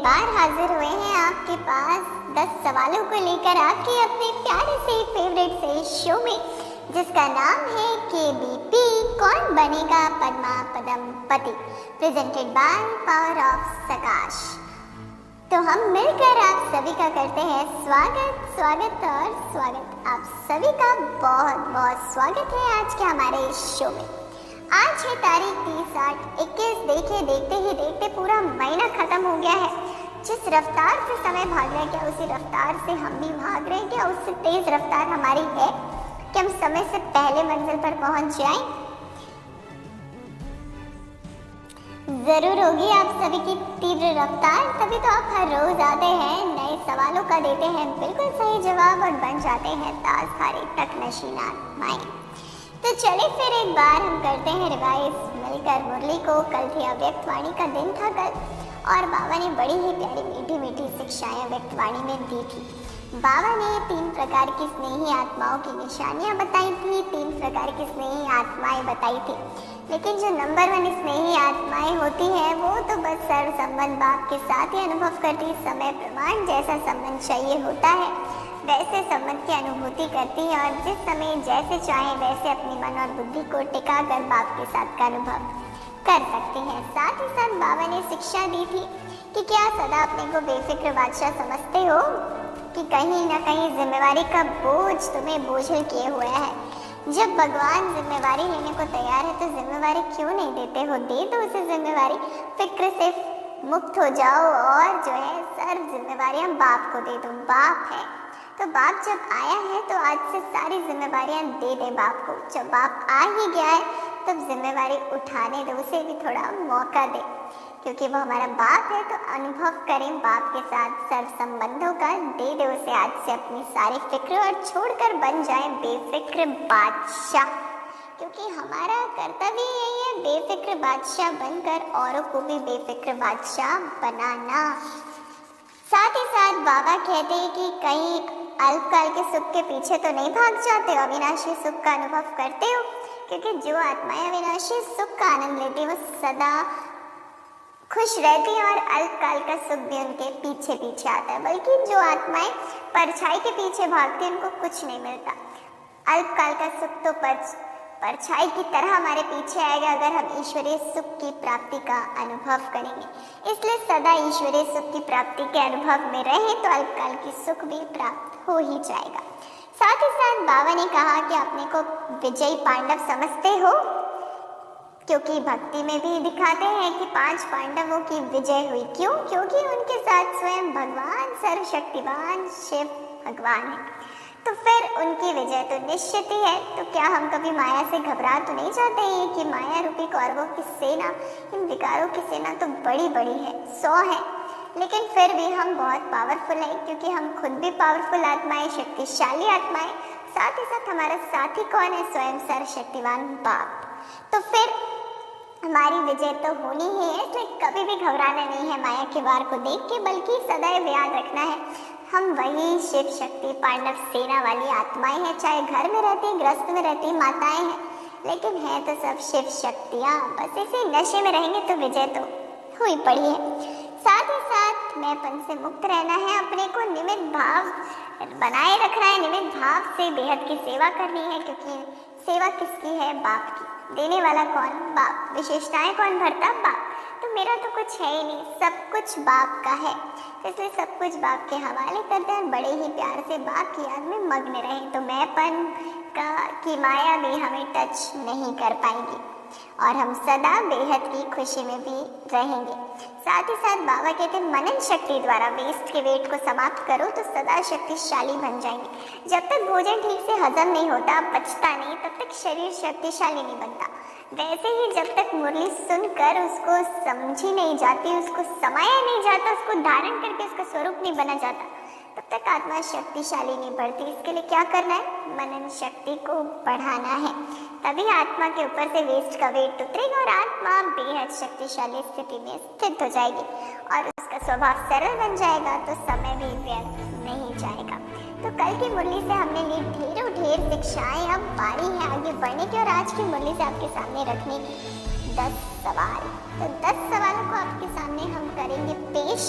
बार हाजिर हुए हैं आपके पास 10 सवालों को लेकर आपके अपने प्यारे से फेवरेट से शो में, जिसका नाम है KBP कौन बनेगा पद्मा पदम पति, प्रेजेंटेड बाय पावर ऑफ सकाश। तो हम मिलकर आप सभी का करते हैं स्वागत और स्वागत। आप सभी का बहुत बहुत स्वागत है आज के हमारे इस शो में। आज है तारीख 30/8/21। देखते ही देखते पूरा महीना खत्म हो गया है। जिस रफ्तार से समय भाग रहा है, क्या उसी रफ्तार से हम भी भाग रहे हैं? क्या उससे तेज रफ्तार हमारी है कि हम समय से पहले मंजिल पर पहुंच जाएं? जरूर होगी आप सभी की तीव्र रफ्तार, तभी तो आप हर रोज आते हैं, नए सवालों का देते हैं बिल्कुल सही जवाब और बन जाते हैं ताज खारी तक नशीना माए। तो चले फिर एक बार हम करते हैं रिवाइज मिलकर मुरली को। कल थी अव्यक्त वाणी का दिन था कल, और बाबा ने बड़ी ही प्यारी मीठी मीठी शिक्षाएं अव्यक्त वाणी में दी थी। बाबा ने 3 प्रकार की स्नेही आत्माओं की निशानियां बताई थी, 3 प्रकार की स्नेही आत्माएं बताई थी। लेकिन जो नंबर 1 स्नेही आत्माएं होती हैं वो तो बस सर्व संबंध बाप के साथ ही अनुभव करती, समय प्रमाण जैसा संबंध चाहिए होता है वैसे संबंध की अनुभूति करती है, और जिस समय जैसे चाहे वैसे अपनी मन और बुद्धि को टिका कर बाप के साथ का अनुभव कर सकते हैं। साथ ही साथ बाबा ने शिक्षा दी थी कि क्या सदा अपने को बेफिक्र बादशाह समझते हो कि कहीं ना कहीं जिम्मेवारी का बोझ तुम्हें बोझिल किए हुआ है। जब भगवान जिम्मेवारी लेने को तैयार है तो जिम्मेवारी क्यों नहीं देते हो? दे दो उसे जिम्मेवारी, फिक्र से मुक्त हो जाओ, और जो है सर्व जिम्मेवारियां बाप को दे दो। बाप है तो बाप जब आया है तो आज से सारी जिम्मेवारियां दे दे बाप को। जब बाप आ ही गया है तब जिम्मेवारी उठाने दो, उसे भी थोड़ा मौका दे, क्योंकि वो हमारा बाप है। तो अनुभव करें बाप के साथ सर्व संबंधों का, दे दे उसे आज से अपनी सारी फिक्र और छोड़कर बन जाए बेफिक्र बादशाह, क्योंकि हमारा कर्तव्य यही है बेफिक्र बादशाह बनकर औरों को भी बेफिक्र बादशाह बनाना। साथ ही साथ बाबा कहते हैं कि कहीं अल्पकाल के सुख के पीछे तो नहीं भाग जाते हो, अविनाशी सुख का अनुभव करते हो, क्योंकि जो आत्माएं अविनाशी सुख का आनंद लेती है वो सदा खुश रहती है और अल्पकाल का सुख भी उनके पीछे पीछे आता है। बल्कि जो आत्माएं परछाई के पीछे भागती हैं उनको कुछ नहीं मिलता। अल्पकाल का सुख तो परछाई की तरह हमारे पीछे आएगा अगर हम ईश्वरीय सुख की प्राप्ति का अनुभव करेंगे। इसलिए सदा ईश्वरीय सुख की प्राप्ति के अनुभव में रहें तो अल्पकाल की सुख भी प्राप्त हो ही जाएगा। साथ ही साथ बाबा ने कहा कि अपने को विजयी पांडव समझते हो, क्योंकि भक्ति में भी दिखाते हैं कि 5 पांडवों की विजय हुई। क्यों? क्योंकि उनके साथ स्वयं भगवान सर्वशक्तिवान शिव भगवान है, तो फिर उनकी विजय तो निश्चित ही है। तो क्या हम कभी माया से घबरा तो नहीं जाते हैं कि माया रूपी कौरवों की सेना, इन विकारों की सेना तो बड़ी बड़ी है, 100 है, लेकिन फिर भी हम बहुत पावरफुल हैं, क्योंकि हम खुद भी पावरफुल आत्माएं, शक्तिशाली आत्माएं। साथ ही साथ हमारा साथी कौन है? स्वयं सर्वशक्तिवान बाप। तो फिर हमारी विजय तो होनी ही है, इसलिए कभी भी घबराना नहीं है माया के वार को देख के, बल्कि सदैव याद रखना है हम वही शिव शक्ति पांडव सेना वाली आत्माएं हैं। चाहे घर में रहती, गृहस्थ में रहती माताएं हैं, लेकिन है तो सब शिव शक्तियाँ। बस इसी नशे में रहेंगे तो विजय तो हुई पड़ी है। साथ ही साथ मैंपन से मुक्त रहना है, अपने को निमित्त भाव बनाए रखना है, निमित्त भाव से बेहद की सेवा करनी है, क्योंकि सेवा किसकी है? बाप की। देने वाला कौन? बाप। विशेषताएं कौन भरता? बाप। तो मेरा तो कुछ है ही नहीं, सब कुछ बाप का है, इसलिए सब कुछ बाप के हवाले करते हैं, बड़े ही प्यार से बाप की याद में मग्न रहें, तो मैंपन की माया भी हमें टच नहीं कर पाएगी और हम सदा बेहद की खुशी में भी रहेंगे। साथ ही साथ बाबा कहते हैं मनन शक्ति द्वारा वेस्ट के वेट को समाप्त करो तो सदा शक्तिशाली बन जाएंगे। जब तक भोजन ठीक से हजम नहीं होता, पचता नहीं, तब तक शरीर शक्तिशाली नहीं बनता। वैसे ही जब तक मुरली सुनकर उसको समझी नहीं जाती, उसको समाया नहीं जाता, उसको धारण करके उसका स्वरूप नहीं बना जाता, तब तक आत्मा शक्तिशाली नहीं बढ़ती। इसके लिए क्या करना है? मनन शक्ति को बढ़ाना है, तभी आत्मा के ऊपर से वेस्ट का वेट उतरेगा और आत्मा बेहद शक्तिशाली स्थिति में स्थित हो जाएगी और उसका स्वभाव सरल बन जाएगा, तो समय भी व्यर्थ नहीं जाएगा। तो कल की मुरली से हमने ली ढेर शिक्षाएं। अब बारी है आगे बढ़ने की और आज की मुरली से आपके सामने रखने की 10 सवाल। तो 10 सवालों को आपके सामने हम करेंगे पेश।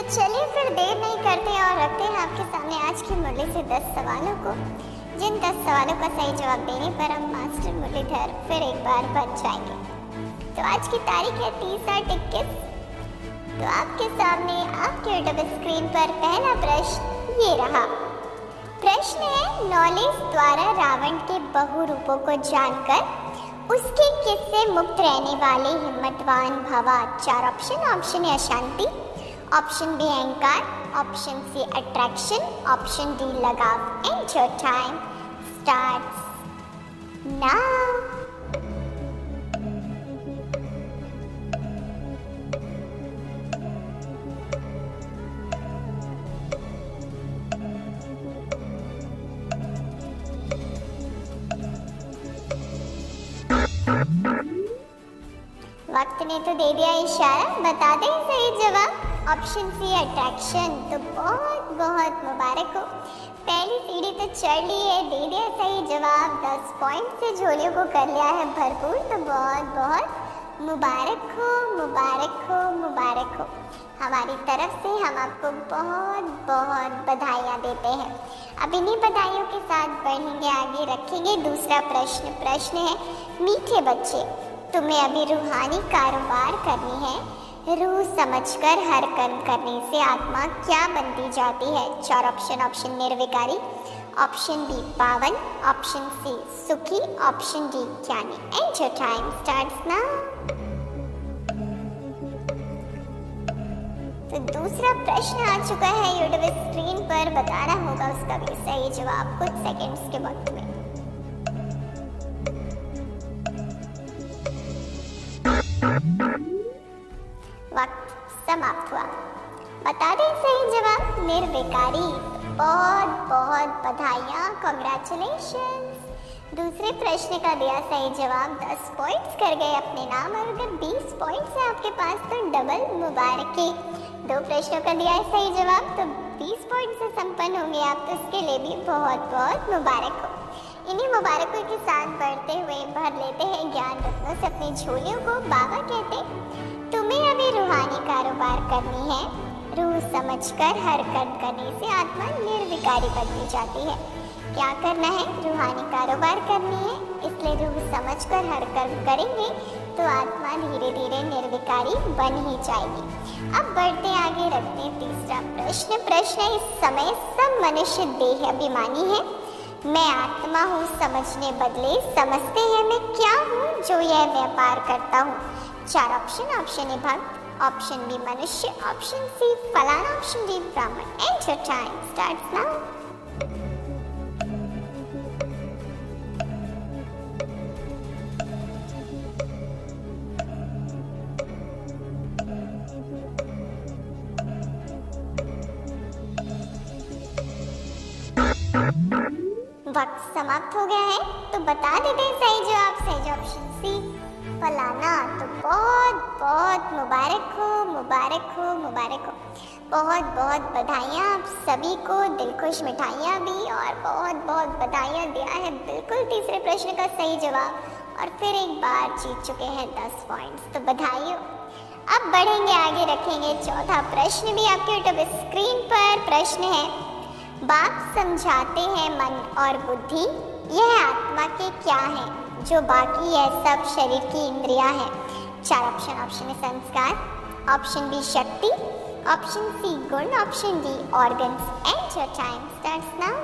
चलिए फिर देर नहीं करते और रखते हैं आपके सामने आज की मुरली से 10 सवालों को, जिन 10 सवालों का सही जवाब देने पर हम मास्टर मुरलीधर फिर एक बार बन जाएंगे। तो आज की तारीख है 30/8/21। तो आपके सामने आपके यूट्यूब स्क्रीन पर पहला प्रश्न ये रहा। प्रश्न है, नॉलेज द्वारा रावण के बहुरूपों को जानकर उसके किससे मुक्त रहने वाले हिम्मतवान भवा। 4 ऑप्शन। ऑप्शन ए अशांति, ऑप्शन बी अहंकार, option C attraction, option D लगाव। And your time starts now. वक्त ने तो दे दिया इशारा, बता दें सही जवाब। Option C attraction. तो बहुत बहुत मुबारक हो, पहली सीढ़ी तो चढ़ ली है, दे दिया सही जवाब। 10 पॉइंट से झोलियों को कर लिया है भरपूर। तो बहुत बहुत मुबारक हो, मुबारक हो, मुबारक हो। हमारी तरफ से हम आपको बहुत बहुत बधाइयाँ देते हैं। अब इन्हीं बधाइयों के साथ बढ़ेंगे आगे, रखेंगे दूसरा प्रश्न। प्रश्न है, मीठे बच्चे, तुम्हें अभी रूहानी कारोबार करनी है। रूह समझकर हर कर्म करने से आत्मा क्या बनती जाती है। 4 ऑप्शन। ऑप्शन निर्विकारी, ऑप्शन बी पावन, ऑप्शन सी सुखी, ऑप्शन डी ज्ञानी। And your time starts now. तो दूसरा प्रश्न आ चुका है यूट्यूब स्क्रीन पर, बताना होगा उसका भी सही जवाब कुछ सेकंड्स के वक्त में। वक्त समाप्त हुआ, बता दें सही जवाब निर्विकारी। बहुत बहुत बधाइयाँ, कॉन्ग्रेचुलेशंस। दूसरे प्रश्न का दिया सही जवाब, 10 पॉइंट्स कर गए अपने नाम। और अगर 20 पॉइंट्स है आपके पास तो डबल मुबारकी। 2 प्रश्नों का दिया है सही जवाब, तो 20 पॉइंट से संपन्न होंगे आप, तो इसके लिए भी बहुत बहुत मुबारक हो। इन्हीं मुबारकों के साथ बढ़ते हुए भर लेते हैं ज्ञान रत्नों से अपनी झोलियों को। बाबा कहते, तुम्हें अभी रूहानी कारोबार करनी है। रूह समझकर हर कर्म करने से आत्मा निर्विकारी बनती जाती है। क्या करना है? रूहानी कारोबार करनी है, इसलिए रूह समझकर हर कर्म करेंगे तो आत्मा धीरे धीरे निर्विकारी बन ही जाएगी। अब बढ़ते आगे, रखते हैं तीसरा प्रश्न। प्रश्न है, इस समय सब मनुष्य देह अभिमानी है। मैं आत्मा हूँ समझने बदले समझते हैं मैं क्या हूँ जो यह व्यापार करता हूँ। 4 ऑप्शन। ऑप्शन ए भक्त, ऑप्शन बी मनुष्य, ऑप्शन सी फलाना, ऑप्शन डी ब्राह्मण। And your time starts now. वक्त समाप्त हो गया है, तो बता देते हैं सही जवाब। सही जवाब ऑप्शन सी फलाना। तो बहुत बहुत मुबारक हो, मुबारक हो, मुबारक हो। बहुत बहुत बधाइयाँ आप सभी को, दिलखुश मिठाइयाँ भी, और बहुत बहुत बधाइयाँ दिया है बिल्कुल तीसरे प्रश्न का सही जवाब, और फिर एक बार जीत चुके हैं 10 पॉइंट्स। तो बधाई हो। अब बढ़ेंगे आगे, रखेंगे चौथा प्रश्न भी आपके यूट्यूब स्क्रीन पर। प्रश्न है, बाप समझाते हैं मन और बुद्धि, यह आत्मा के क्या है जो बाकी है सब शरीर की इंद्रियां हैं। 4 ऑप्शन। ऑप्शन ए संस्कार, ऑप्शन बी शक्ति, ऑप्शन सी गुण, option D organs. And your time starts now.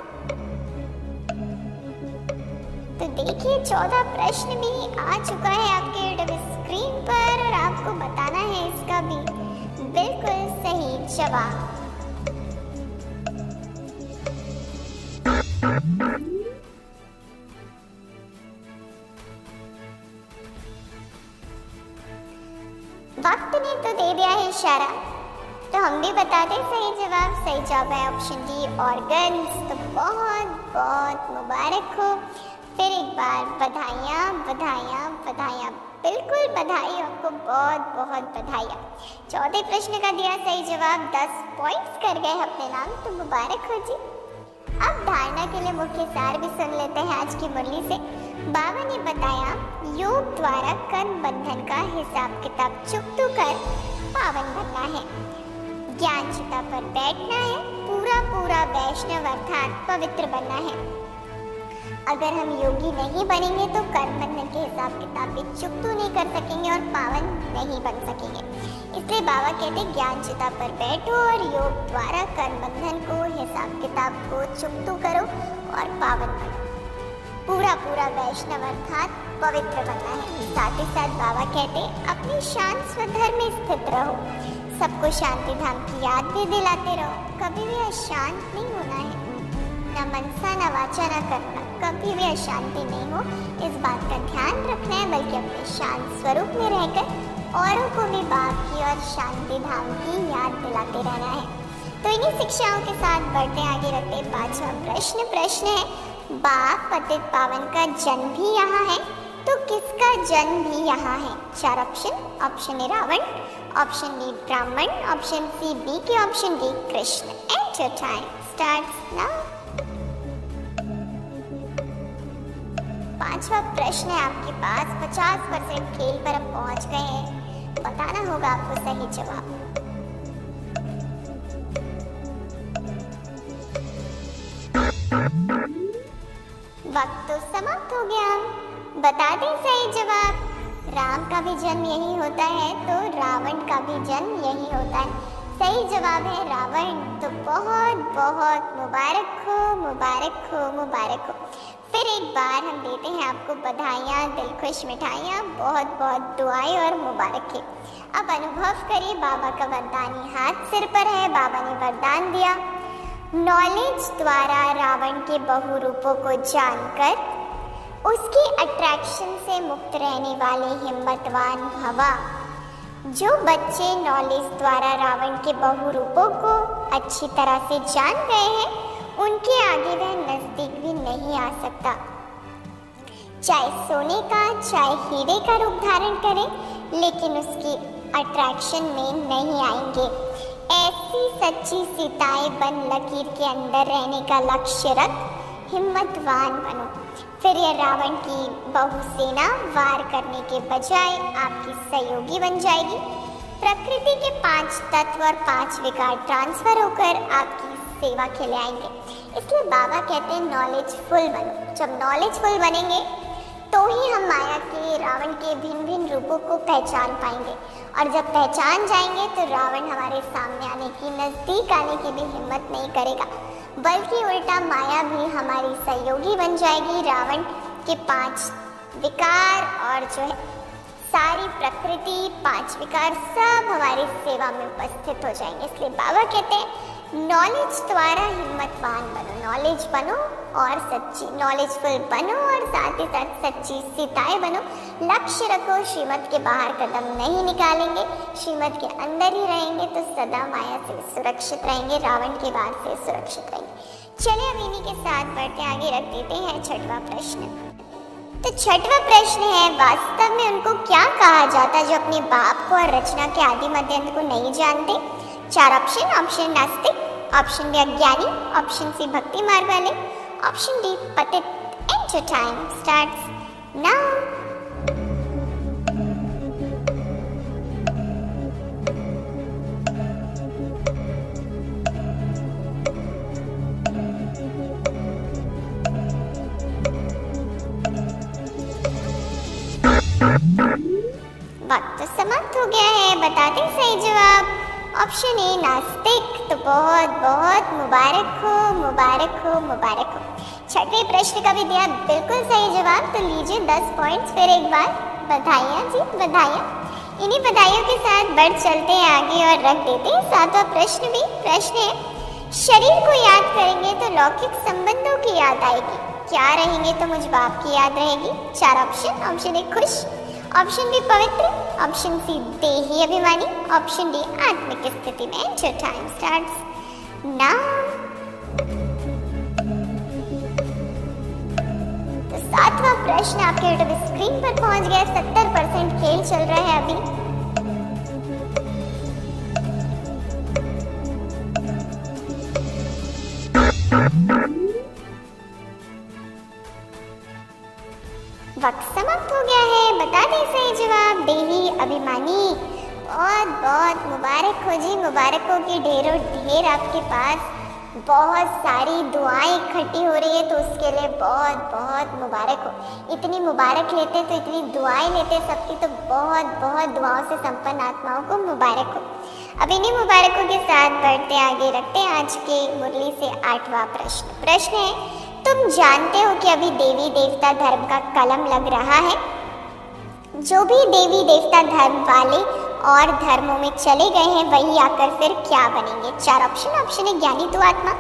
तो देखिए 14 प्रश्न भी आ चुका है आपके यूट्यूब स्क्रीन पर, और आपको बताना है इसका भी बिल्कुल सही जवाब। वक्त ने तो दे दिया है इशारा, तो हम भी बता दें सही जवाब। सही जवाब है ऑप्शन डी ऑर्गन्स। तो बहुत बहुत मुबारक हो, फिर एक बार बधाइयाँ, बधाइयाँ, बधाइयाँ, बिल्कुल बधाई आपको, बहुत बहुत बधाइयाँ। 14 प्रश्न का दिया सही जवाब, 10 पॉइंट्स कर गए अपने नाम, तो मुबारक हो जी। अब धारणा के लिए मुख्य सार भी सुन लेते हैं आज की मुरली से। बाबा ने बताया, योग द्वारा कर्म बंधन का हिसाब किताब चुकतू कर पावन बनना है। ज्ञान चिता पर बैठना है, पूरा पूरा वैष्णव अर्थात पवित्र बनना है। अगर हम योगी नहीं बनेंगे तो कर्म बंधन के हिसाब किताब भी चुकतू नहीं कर सकेंगे और पावन नहीं बन सकेंगे। इसलिए बाबा कहते ज्ञान चिता पर बैठो और योग द्वारा कर्म बंधन को, हिसाब किताब को चुकतू करो और पावन बनो। पूरा पूरा वैष्णव अर्थात पवित्र बनना है। साथ ही साथ बाबा कहते अपने शांत स्वधर्म में स्थित रहो, सबको शांति धाम की याद भी दिलाते रहो, कभी भी अशांत नहीं होना है, न मनसा न वाचा न करना, कभी भी अशांति नहीं हो, इस बात का ध्यान रखना है, बल्कि अपने शांत स्वरूप में रहकर औरों को भी बाप की और शांति धाम की याद दिलाते रहना है। तो इन्हीं शिक्षाओं के साथ बढ़ते आगे रखते 5वां प्रश्न है, बाप पतित पावन का जन्म भी यहाँ है, तो किसका जन्म भी यहाँ है? 4 option A Ravan, option B ब्राह्मण, option C B K, option D Krishna. And your time starts now. 5वां प्रश्न है आपके पास। 50% खेल पर अब पहुंच गए हैं, बताना होगा आपको सही जवाब। वक्त तो समाप्त हो गया, बता दें सही जवाब। राम का भी जन्म यही होता है, तो रावण का भी जन्म यही होता है। सही जवाब है रावण। तो बहुत बहुत मुबारक हो, मुबारक हो, मुबारक हो। फिर एक बार हम देते हैं आपको बधाइयाँ, दिलखुश मिठाइयाँ, बहुत बहुत दुआएं और मुबारक है। अब अनुभव करिए बाबा का वरदानी हाथ सिर पर है। बाबा ने वरदान दिया, नॉलेज द्वारा रावण के बहुरूपों को जानकर उसकी अट्रैक्शन से मुक्त रहने वाले हिम्मतवान भवा। जो बच्चे नॉलेज द्वारा रावण के बहुरूपों को अच्छी तरह से जान गए हैं, उनके आगे वह नजदीक भी नहीं आ सकता। चाहे सोने का, चाहे हीरे का रूप धारण करें, लेकिन उसकी अट्रैक्शन में नहीं आएंगे। ऐसी सच्ची सीताएं बन लकीर के अंदर रहने का लक्ष्य रख हिम्मतवान बनो। फिर यह रावण की बहुसेना वार करने के बजाय आपकी सहयोगी बन जाएगी। प्रकृति के 5 तत्व और 5 विकार ट्रांसफर होकर आपकी सेवा के लिए आएंगे। इसलिए बाबा कहते हैं नॉलेजफुल बनो। जब नॉलेजफुल बनेंगे तो ही हम माया के, रावण के भिन्न भिन्न रूपों को पहचान पाएंगे। और जब पहचान जाएंगे तो रावण हमारे सामने आने की, नज़दीक आने की भी हिम्मत नहीं करेगा, बल्कि उल्टा माया भी हमारी सहयोगी बन जाएगी। रावण के 5 विकार और जो है सारी प्रकृति, 5 विकार सब हमारी सेवा में उपस्थित हो जाएंगे। इसलिए बाबा कहते हैं नॉलेज द्वारा हिम्मतवान बनो, नॉलेज बनो और सच्ची, नॉलेजफुल बनो और साथ ही साथ सच्ची सीताएं बनो। लक्ष्य रखो, श्रीमत के बाहर कदम नहीं निकालेंगे, श्रीमत के अंदर ही रहेंगे तो सदा माया से सुरक्षित रहेंगे, रावण के वार से सुरक्षित रहेंगे। चलिए अब इन्हीं के साथ बढ़ते आगे रख देते हैं 6वां प्रश्न। तो 6वां प्रश्न है, वास्तव में उनको क्या कहा जाता जो अपने बाप को और रचना के आदि मध्य अंत को नहीं जानते? 4 ऑप्शन नास्तिक, ऑप्शन बी अज्ञानी, ऑप्शन सी भक्ति मार्ग वाले, ऑप्शन डी पतित। And your time starts now. वक्त समाप्त हो गया है, बता दें सही जवाब। ऑप्शन ए नास्तिक। तो बहुत बहुत मुबारक हो, मुबारक हो, मुबारक हो। 6वें प्रश्न का भी दिया बिल्कुल सही जवाब। तो लीजिए 10 पॉइंट्स। फिर एक बार बधाइयाँ जी, बधाइयाँ। इन्हीं बधाइयों के साथ बढ़ चलते हैं आगे और रख देते हैं 7वां प्रश्न भी। प्रश्न है, शरीर को याद करेंगे तो लौकिक संबंधों की याद आएगी, क्या रहेंगे तो मुझ बाप की याद रहेगी? 4 ऑप्शन ए खुश, ऑप्शन बी पवित्र, ऑप्शन सी देही अभिमानी, ऑप्शन डी आत्मिक स्थिति में। Your time starts now. तो 7वां प्रश्न आपके यूट्यूब स्क्रीन पर पहुंच गया। 70% खेल चल रहा है अभी। वक्त समाप्त हो गया है, बता दें सही जवाब। देही अभिमानी। बहुत बहुत मुबारक हो जी, मुबारक हो कि ढेरों ढेर आपके पास बहुत सारी दुआएं इकट्ठी हो रही है, तो उसके लिए बहुत बहुत मुबारक हो। इतनी मुबारक लेते तो इतनी दुआएं लेते सबकी, तो बहुत बहुत दुआओं से संपन्न आत्माओं को मुबारक हो। अब इन्हीं मुबारकों के साथ बढ़ते आगे, रखते हैं आज के मुरली से 8वां प्रश्न है, तुम जानते हो कि अभी देवी देवता धर्म का कलम लग रहा है। जो भी देवी देवता धर्म वाले और धर्मों में चले गए हैं वही आकर फिर क्या बनेंगे। 4 ऑप्शन है ज्ञानी तो आत्मा,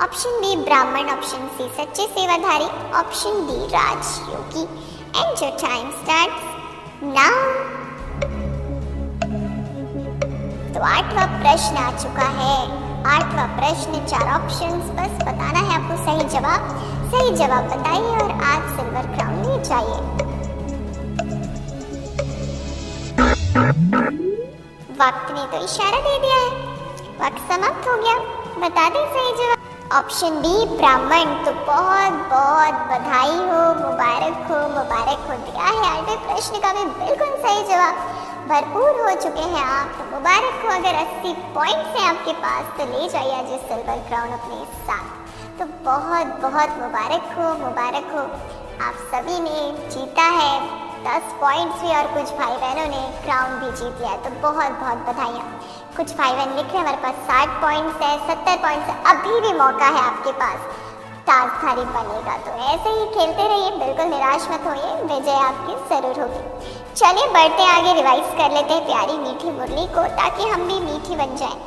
ऑप्शन बी ब्राह्मण, ऑप्शन सी सच्चे सेवाधारी, ऑप्शन डी राजयोगी। And your time starts now. तो 8वां प्रश्न आ चुका है। 8वां प्रश्न, 4 ऑप्शंस, बस बताना है आपको सही जवाब। सही जवाब बताइए और आज सिल्वर क्राउन ले जाइए। वक्त ने तो इशारा दे दिया है, वक्त समाप्त हो गया। बता दें सही जवाब। ऑप्शन बी ब्राह्मण। तो बहुत बहुत बधाई हो, मुबारक हो, मुबारक हो। दिया है 8वें प्रश्न का भी बिल्कुल सही जवाब, भरपूर हो चुके हैं आप, तो मुबारक हो। अगर 80 पॉइंट्स हैं आपके पास तो ले जाइए आज सिल्वर क्राउन अपने साथ। तो बहुत बहुत मुबारक हो, मुबारक हो। आप सभी ने जीता है 10 पॉइंट्स भी, और कुछ भाई बहनों ने क्राउन भी जीत लिया है, तो बहुत बहुत बधाइयाँ। कुछ भाई बहन लिख रहे हैं हमारे पास 60 पॉइंट्स है, 70 पॉइंट्स है, अभी भी मौका है आपके पास, ताजधारी बनेगा। तो ऐसे ही खेलते रहिए, बिल्कुल निराश मत होइए, विजय आपकी जरूर होगी। चलिए बढ़ते आगे, रिवाइज कर लेते हैं प्यारी मीठी मुरली को, ताकि हम भी मीठी बन जाएं।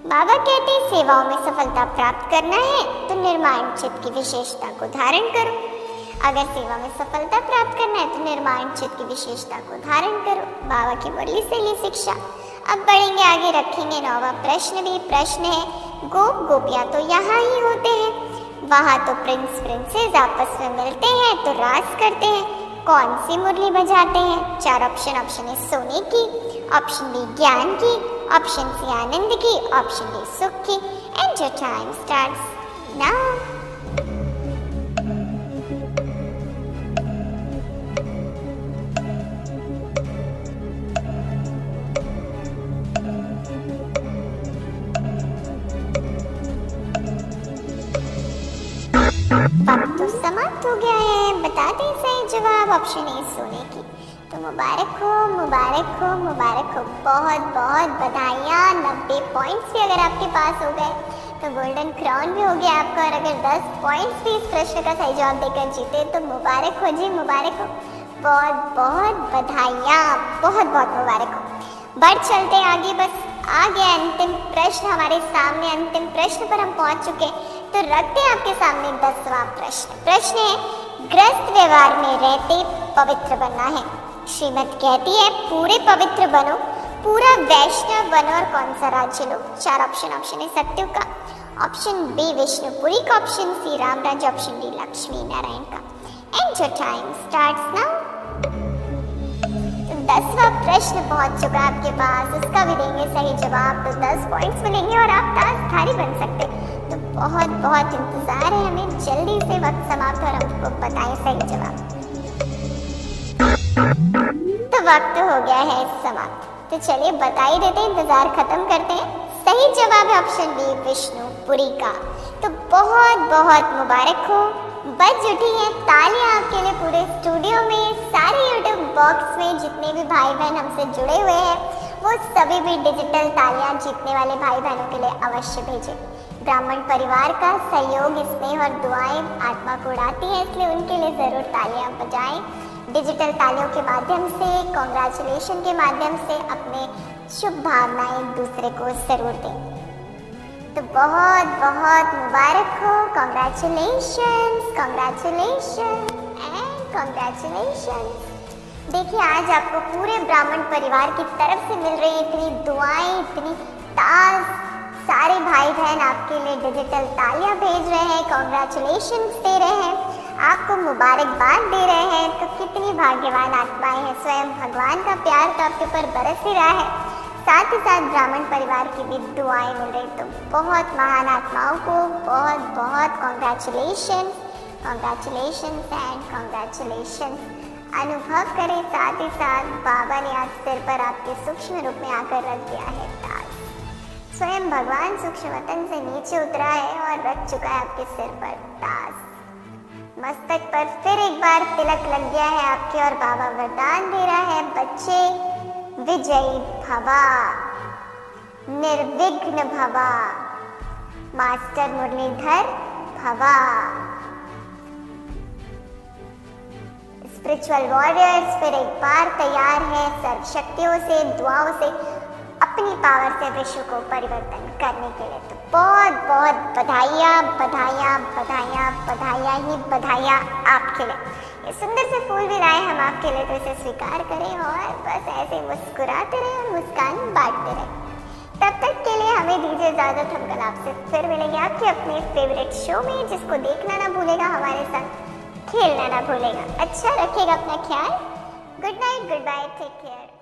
बाबा कहते हैं सेवाओं में सफलता प्राप्त करना है तो निर्माण चित्त की विशेषता को धारण करो। अगर सेवा में सफलता प्राप्त करना है तो निर्माण चित्त की विशेषता को धारण करो। बाबा की मुरली से ली शिक्षा। अब बढ़ेंगे आगे, रखेंगे 9वां प्रश्न भी। प्रश्न है, गोप गोपियाँ तो यहाँ ही होते हैं, वहाँ तो प्रिंस प्रिंसेस आपस में मिलते हैं तो राज करते हैं, कौन सी मुरली बजाते हैं। 4 ऑप्शन है सोने की, ऑप्शन बी ज्ञान की, ऑप्शन सी आनंद की, ऑप्शन डी सुख की। And your time starts now. वक्त तो समाप्त हो गया है, बता दें सही जवाब। ऑप्शन ए सोने की। तो मुबारक हो, मुबारक हो, मुबारक हो। बहुत बहुत बधाइयाँ। 90 पॉइंट्स भी अगर आपके पास हो गए तो गोल्डन क्राउन भी हो गया आपका, और अगर 10 पॉइंट्स भी इस प्रश्न का सही जवाब देकर जीते तो मुबारक हो जी, मुबारक हो। बहुत बहुत बधाइयाँ, बहुत बहुत मुबारक हो। बढ़ चलते आगे, बस आ गया अंतिम प्रश्न हमारे सामने। अंतिम प्रश्न पर हम पहुंच चुके, तो रखते हैं आपके सामने 10वां प्रश्न। प्रश्न है, ग्रस्त व्यवहार में रहते पवित्र बनना है। श्रीमद् कहती है पूरे पवित्र बनो, पूरा वैष्णव बनो, और कौन सा राज्य लो। 4 ऑप्शन है सत्युग का, ऑप्शन बी विष्णुपुरी का, option C Ramraj, option D Lakshmi Narayan का। And your time starts now. 10वां प्रश्न पहुंच चुका है आपके पास, उसका भी देंगे सही जवाब तो 10 पॉइंट्स मिलेंगे और आप ताजधारी बन सकते। तो बहुत बहुत इंतजार है हमें, जल्दी से वक्त समाप्त और हमको बताएं सही जवाब। तो वक्त हो गया है समाप्त, तो चलिए बता ही देते, इंतजार खत्म करते हैं। सही जवाब है ऑप्शन बी विष्णुपुरी का। तो बहुत बहुत मुबारक हो। बज उठी है तालियां आपके लिए पूरे स्टूडियो में, सारे यूट्यूब बॉक्स में जितने भी भाई बहन हमसे जुड़े हुए हैं वो सभी भी डिजिटल तालियां जीतने वाले भाई बहनों के लिए अवश्य भेजें। ब्राह्मण परिवार का सहयोग, स्नेह और दुआएं आत्मा को उड़ाती हैं, इसलिए उनके लिए ज़रूर तालियां बजाएं। डिजिटल तालियों के माध्यम से, कॉन्ग्रेचुलेशन के माध्यम से अपने शुभ भावनाएं एक दूसरे को ज़रूर दें। तो बहुत बहुत मुबारक हो। Congratulations, congratulations and congratulations. देखिए आज आपको पूरे ब्राह्मण परिवार की तरफ से मिल रही इतनी दुआएं, इतनी ताज, सारे भाई बहन आपके लिए डिजिटल तालियां भेज रहे हैं, कॉन्ग्रेचुलेशंस दे रहे हैं, आपको मुबारकबाद दे रहे हैं। तो कितनी भाग्यवान आत्माएं हैं, स्वयं भगवान का प्यार तो आपके ऊपर बरस ही रहा है, साथ ही साथ ब्राह्मण परिवार की भी दुआएं मिल रही। तो बहुत महान आत्माओं को बहुत बहुत कॉन्ग्रेचुलेशंस, कॉन्ग्रेचुलेशंस एंड कॉन्ग्रेचुलेशंस। अनुभव करें, साथ ही साथ बाबा ने आज सिर पर आपके सूक्ष्म रूप में आकर रख दिया है ताज। स्वयं भगवान सूक्ष्म वतन से नीचे उतरा है और रख चुका है आपके सिर पर ताज। मस्तक पर फिर एक बार तिलक लग गया है आपके और बाबा वरदान दे रहा है, बच्चे विजयी भवा, निर्विघ्न भवा, मास्टर मुरलीधर भवा। स्पिरिचुअल वॉरियर्स फिर एक बार तैयार है सर्व शक्तियों से, दुआओं से, अपनी पावर से विश्व को परिवर्तन करने के लिए। तो बहुत बहुत बधाइयाँ बधाइयाँ बधाइयाँ बधाइयाँ ही बधाइयाँ आपके लिए। ये सुंदर से फूल भी लाए हम आपके लिए, तो इसे स्वीकार करें और बस ऐसे मुस्कुराते रहे और मुस्कान बांटते रहे। तब तक के लिए हमें दीजिए इजाजत, हम कल आपसे फिर मिलेंगे आपके अपने फेवरेट शो में, जिसको देखना ना भूलेगा, हमारे साथ खेलना ना भूलेगा। अच्छा रखिएगा अपना ख्याल। Good night, good bye, take care.